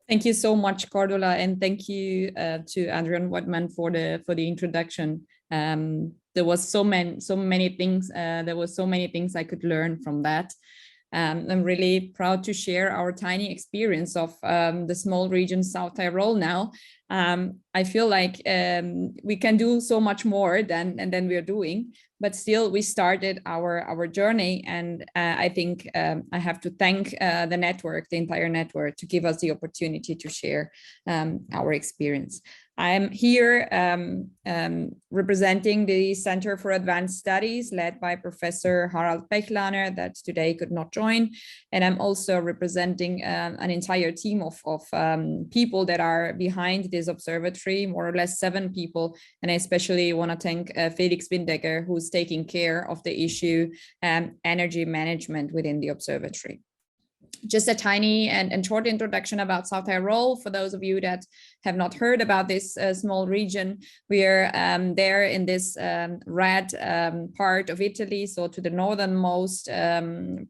Thank you so much, Cordula, and thank you to Adrian Whitman for the introduction. There was so many things. There was so many things I could learn from that. I'm really proud to share our tiny experience of the small region South Tyrol now. I feel like we can do so much more than we're doing, but still we started our journey, and I think I have to thank the network, the entire network, to give us the opportunity to share our experience. I'm here representing the Center for Advanced Studies led by Professor Harald Pechlaner that today could not join. And I'm also representing an entire team of people that are behind this observatory, more or less 7 people. And I especially want to thank Felix Windecker, who's taking care of the issue energy management within the observatory. Just a tiny and short introduction about South Tyrol. For those of you that have not heard about this small region, we are there in this red part of Italy, so to the northernmost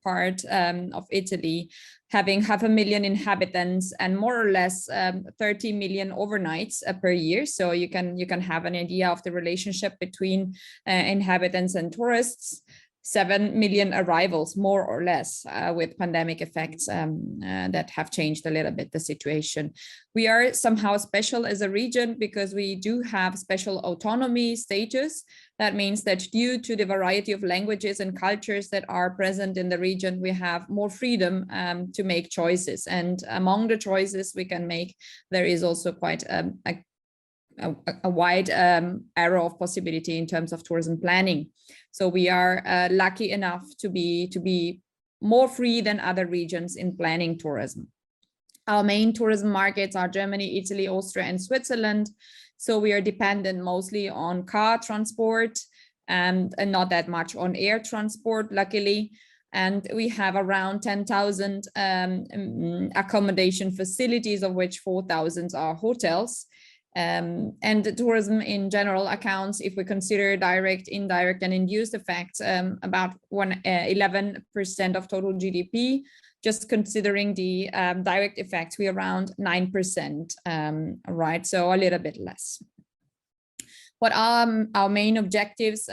part of Italy, having 500,000 inhabitants and more or less 30 million overnights per year. So you can have an idea of the relationship between inhabitants and tourists. 7 million arrivals, more or less, with pandemic effects that have changed a little bit the situation. We are somehow special as a region because we do have special autonomy status. That means that due to the variety of languages and cultures that are present in the region, we have more freedom to make choices. And among the choices we can make, there is also quite a wide array of possibility in terms of tourism planning. So we are lucky enough to be more free than other regions in planning tourism. Our main tourism markets are Germany, Italy, Austria, and Switzerland. So we are dependent mostly on car transport and not that much on air transport, luckily. And we have around 10,000 accommodation facilities, of which 4,000 are hotels. And the tourism in general accounts, if we consider direct, indirect, and induced effects, about 11% of total GDP. Just considering the direct effects, we around 9%, right? So a little bit less. What are our main objectives?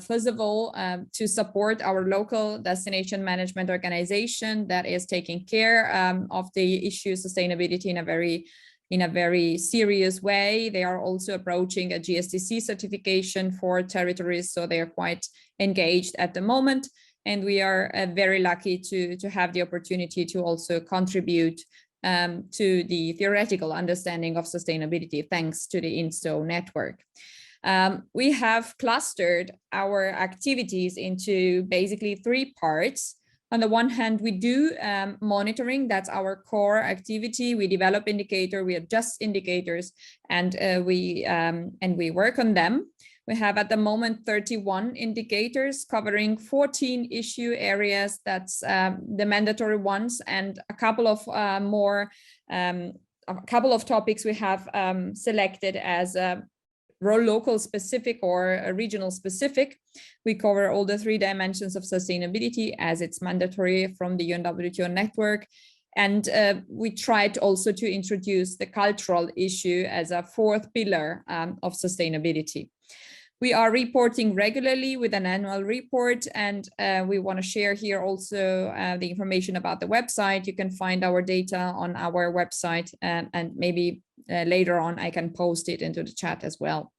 First of all, to support our local destination management organization that is taking care of the issue sustainability in a very serious way. They are also approaching a GSTC certification for territories, so they are quite engaged at the moment. And we are very lucky to have the opportunity to also contribute to the theoretical understanding of sustainability, thanks to the INSTO network. We have clustered our activities into basically 3 parts. On the one hand, we do monitoring, that's our core activity. We develop indicator, we adjust indicators, and we work on them. We have at the moment 31 indicators covering 14 issue areas. That's the mandatory ones, and a couple of topics we have selected as local specific or regional specific. We cover all the 3 dimensions of sustainability as it's mandatory from the UNWTO network. And we tried also to introduce the cultural issue as a 4th pillar of sustainability. We are reporting regularly with an annual report, and we want to share here also the information about the website. You can find our data on our website, and maybe later on I can post it into the chat as well.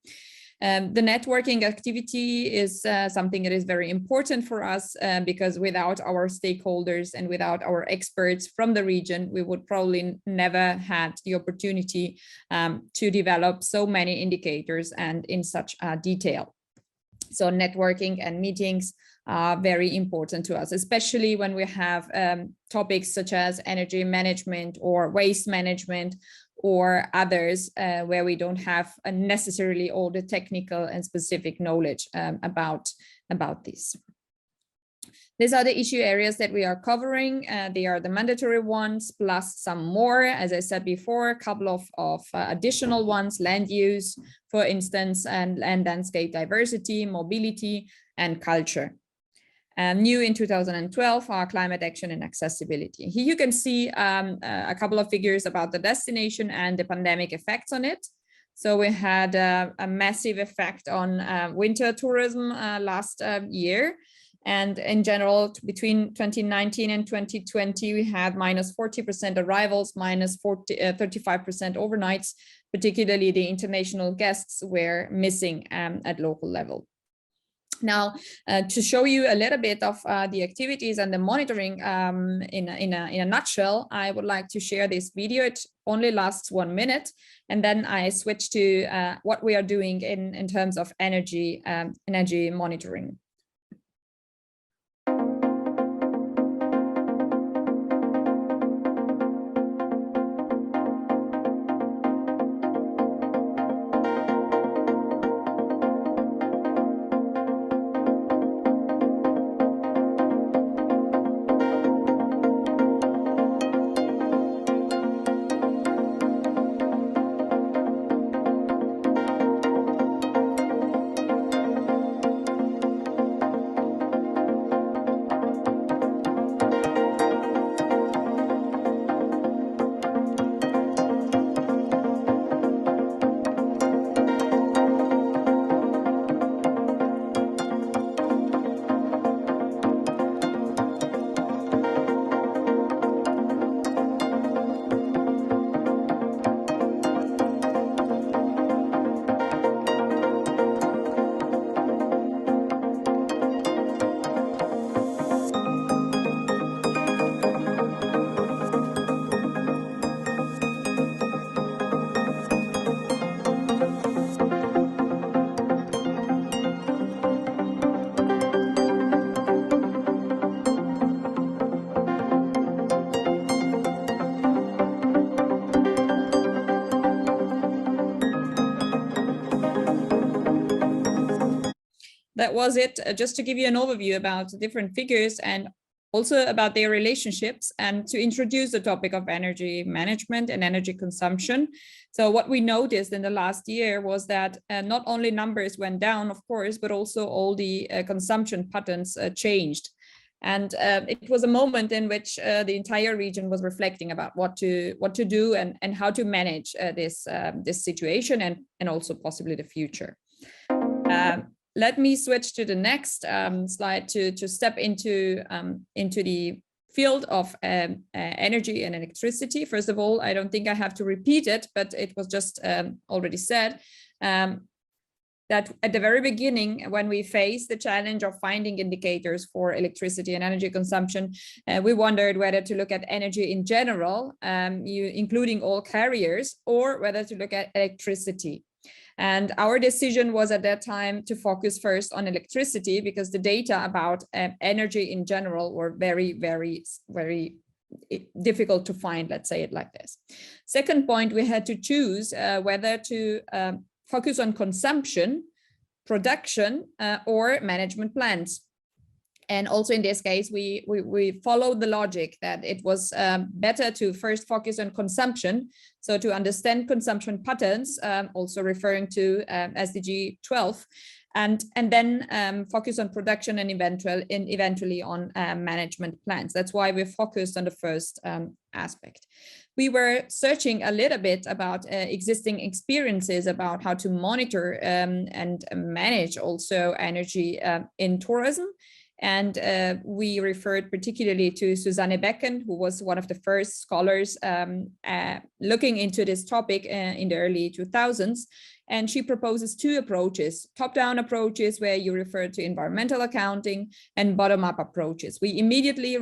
The networking activity is something that is very important for us because without our stakeholders and without our experts from the region, we would probably never had the opportunity to develop so many indicators and in such detail. So networking and meetings are very important to us, especially when we have topics such as energy management or waste management or others where we don't have necessarily all the technical and specific knowledge about this. These are the issue areas that we are covering. They are the mandatory ones plus some more, as I said before, a couple of additional ones: land use, for instance, and landscape diversity, mobility, and culture. New in 2012 are climate action and accessibility. Here you can see a couple of figures about the destination and the pandemic effects on it. So we had a massive effect on winter tourism last year. And in general, between 2019 and 2020, we had minus 40% arrivals, minus 35% overnights, particularly the international guests were missing at local level. Now, to show you a little bit of the activities and the monitoring in a nutshell, I would like to share this video. It only lasts 1 minute, and then I switch to what we are doing in terms of energy monitoring. That was it, just to give you an overview about the different figures and also about their relationships, and to introduce the topic of energy management and energy consumption. So what we noticed in the last year was that not only numbers went down, of course, but also all the consumption patterns changed. And it was a moment in which the entire region was reflecting about what to do and how to manage this situation and also possibly the future. Let me switch to the next slide to step into the field of energy and electricity. First of all, I don't think I have to repeat it, but it was just already said that at the very beginning, when we faced the challenge of finding indicators for electricity and energy consumption, we wondered whether to look at energy in general, including all carriers, or whether to look at electricity. And our decision was at that time to focus first on electricity, because the data about energy in general were very, very, very difficult to find, let's say it like this. Second point, we had to choose whether to focus on consumption, production, or management plans. And also in this case, we followed the logic that it was better to first focus on consumption. So to understand consumption patterns, also referring to SDG 12, and then focus on production and eventually on management plans. That's why we focused on the first aspect. We were searching a little bit about existing experiences about how to monitor and manage also energy in tourism. And we referred particularly to Susanne Becken, who was one of the first scholars looking into this topic in the early 2000s. And she proposes two approaches: top-down approaches, where you refer to environmental accounting, and bottom-up approaches. We immediately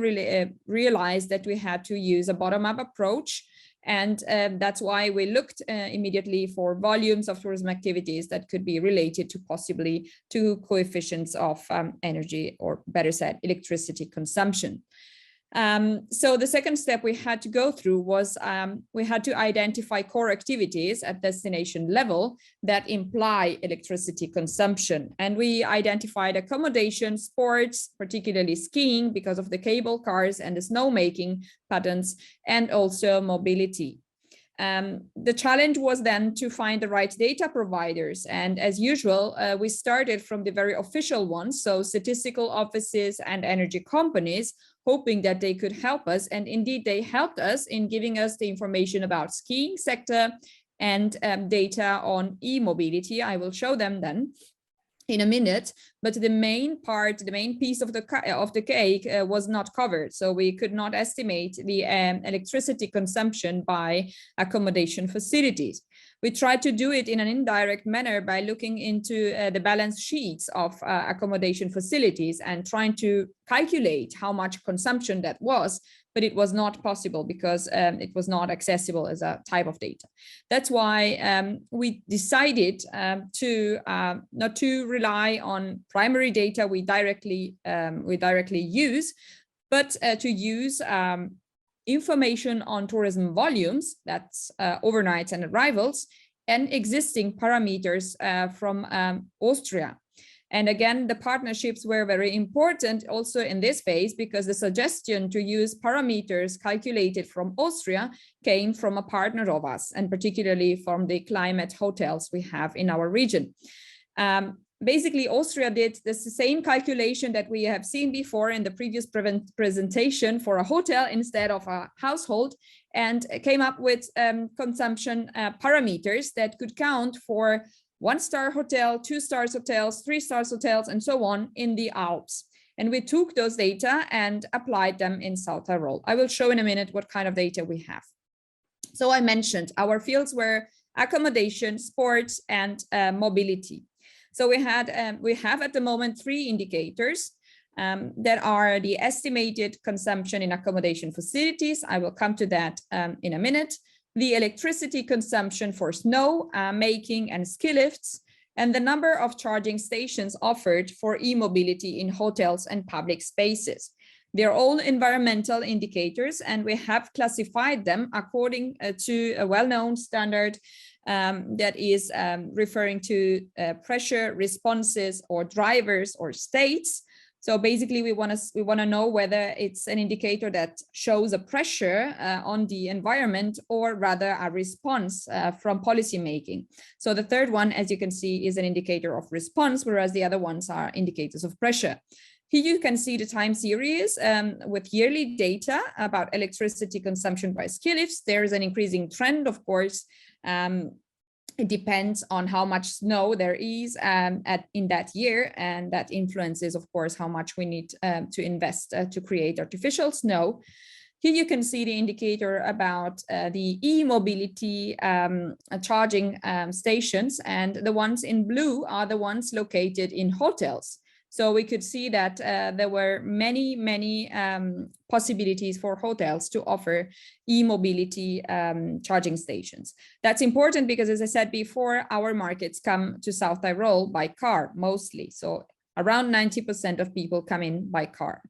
realized that we had to use a bottom-up approach. And that's why we looked immediately for volumes of tourism activities that could be related to possibly to coefficients of energy, or better said, electricity consumption. So the second step we had to go through was we had to identify core activities at destination level that imply electricity consumption. And we identified accommodation, sports, particularly skiing because of the cable cars and the snowmaking patterns, and also mobility. The challenge was then to find the right data providers. And as usual, we started from the very official ones, so statistical offices and energy companies, hoping that they could help us. And indeed, they helped us in giving us the information about skiing sector and data on e-mobility. I will show them then in a minute, but the main part, the main piece of the cake was not covered. So we could not estimate the electricity consumption by accommodation facilities. We tried to do it in an indirect manner by looking into the balance sheets of accommodation facilities and trying to calculate how much consumption that was, but it was not possible because it was not accessible as a type of data. That's why we decided to not to rely on primary data we directly use, but to use information on tourism volumes, that's overnights and arrivals, and existing parameters from Austria. And again, the partnerships were very important also in this phase, because the suggestion to use parameters calculated from Austria came from a partner of us, and particularly from the climate hotels we have in our region. Basically, Austria did the same calculation that we have seen before in the previous presentation for a hotel instead of a household, and came up with consumption parameters that could count for 1-star hotel, 2-star hotels, 3-star hotels, and so on in the Alps. And we took those data and applied them in South Tyrol. I will show in a minute what kind of data we have. So I mentioned our fields were accommodation, sports, and mobility. So we have at the moment 3 indicators that are the estimated consumption in accommodation facilities. I will come to that in a minute. The electricity consumption for snow making and ski lifts, and the number of charging stations offered for e-mobility in hotels and public spaces. They're all environmental indicators, and we have classified them according to a well-known standard that is referring to pressure responses or drivers or states. So basically, we want to know whether it's an indicator that shows a pressure on the environment, or rather a response from policymaking. So the third one, as you can see, is an indicator of response, whereas the other ones are indicators of pressure. Here you can see the time series with yearly data about electricity consumption by ski lifts. There is an increasing trend, of course. It depends on how much snow there is in that year, and that influences, of course, how much we need to invest to create artificial snow. Here you can see the indicator about the e-mobility charging stations, and the ones in blue are the ones located in hotels. So we could see that there were many possibilities for hotels to offer e-mobility charging stations. That's important because, as I said before, our markets come to South Tyrol by car mostly. So around 90% of people come in by car.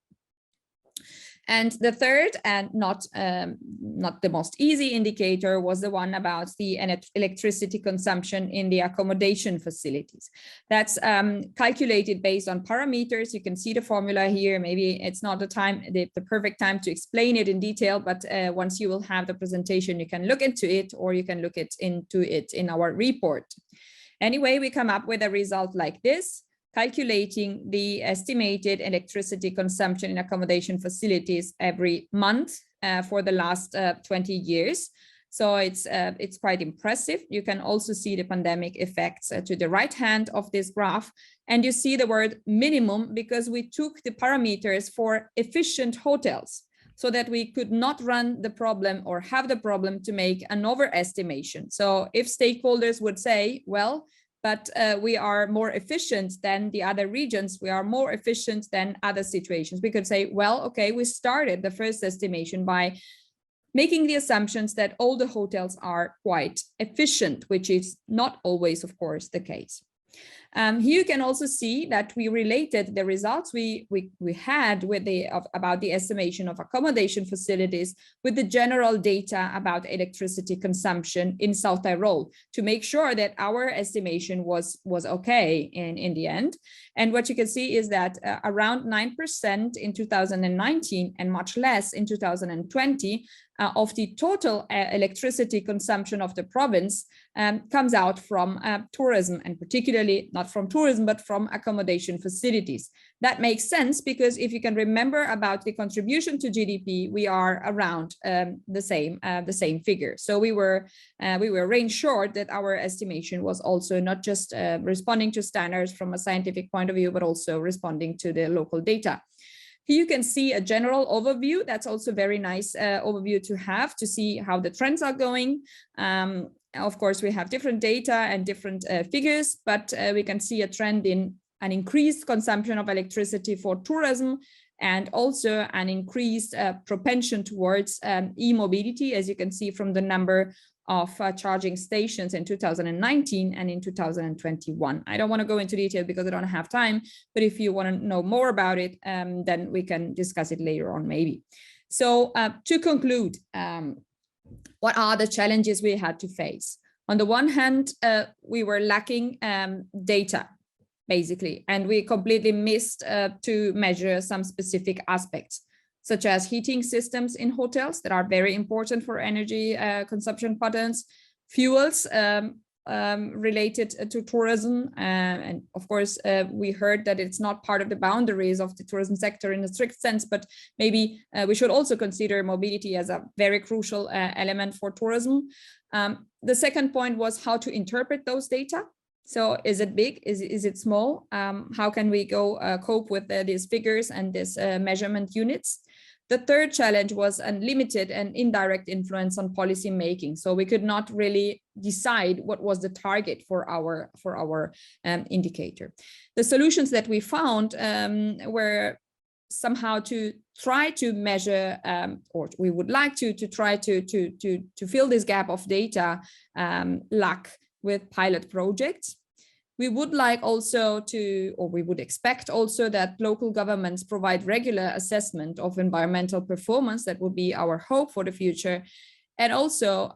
And the third, and not the most easy indicator, was the one about the electricity consumption in the accommodation facilities. That's calculated based on parameters. You can see the formula here. Maybe it's not the perfect time to explain it in detail, but once you will have the presentation, you can look into it, or you can look into it in our report. Anyway, we come up with a result like this, calculating the estimated electricity consumption in accommodation facilities every month for the last 20 years. So it's quite impressive. You can also see the pandemic effects to the right hand of this graph. And you see the word minimum because we took the parameters for efficient hotels, so that we could not run the problem or have the problem to make an overestimation. So if stakeholders would say, well, but we are more efficient than the other regions, we are more efficient than other situations, we could say, well, okay, we started the first estimation by making the assumptions that all the hotels are quite efficient, which is not always, of course, the case. Here you can also see that we related the results we had with about the estimation of accommodation facilities with the general data about electricity consumption in South Tyrol to make sure that our estimation was okay in the end. And what you can see is that around 9% in 2019 and much less in 2020 of the total electricity consumption of the province comes out from tourism, and particularly not from tourism, but from accommodation facilities. That makes sense because if you can remember about the contribution to GDP, we are around the same figure. So we were range short that our estimation was also not just responding to standards from a scientific point of view, but also responding to the local data. Here you can see a general overview. That's also very nice overview to have to see how the trends are going. Of course, we have different data and different figures, but we can see a trend in an increased consumption of electricity for tourism and also an increased propension towards e-mobility, as you can see from the number of charging stations in 2019 and in 2021. I don't want to go into detail because I don't have time, but if you want to know more about it, then we can discuss it later on maybe. So to conclude, what are the challenges we had to face? On the one hand, we were lacking data, basically, and we completely missed to measure some specific aspects, such as heating systems in hotels that are very important for energy consumption patterns, fuels related to tourism. And of course, we heard that it's not part of the boundaries of the tourism sector in a strict sense, but maybe we should also consider mobility as a very crucial element for tourism. The second point was how to interpret those data. So is it big? Is it small? How can we cope with these figures and these measurement units? The third challenge was unlimited and indirect influence on policy making. So we could not really decide what was the target for our indicator. The solutions that we found were somehow to try to measure, or we would like to try to fill this gap of data lack with pilot projects. We would like also to, or we would expect also that local governments provide regular assessment of environmental performance. That would be our hope for the future. And also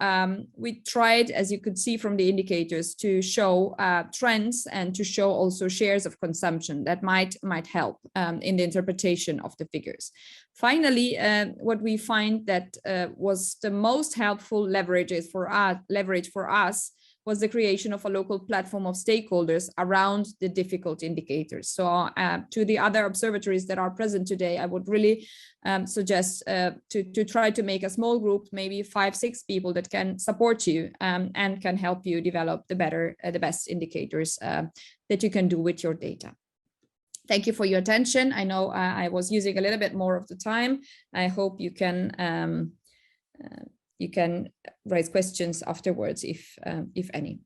we tried, as you could see from the indicators, to show trends and to show also shares of consumption that might help in the interpretation of the figures. Finally, what we find that was the most helpful leverage for us was the creation of a local platform of stakeholders around the difficult indicators. So to the other observatories that are present today, I would really suggest to try to make a small group, maybe 5-6 people that can support you and can help you develop the best indicators that you can do with your data. Thank you for your attention. I know I was using a little bit more of the time. I hope you can raise questions afterwards if any.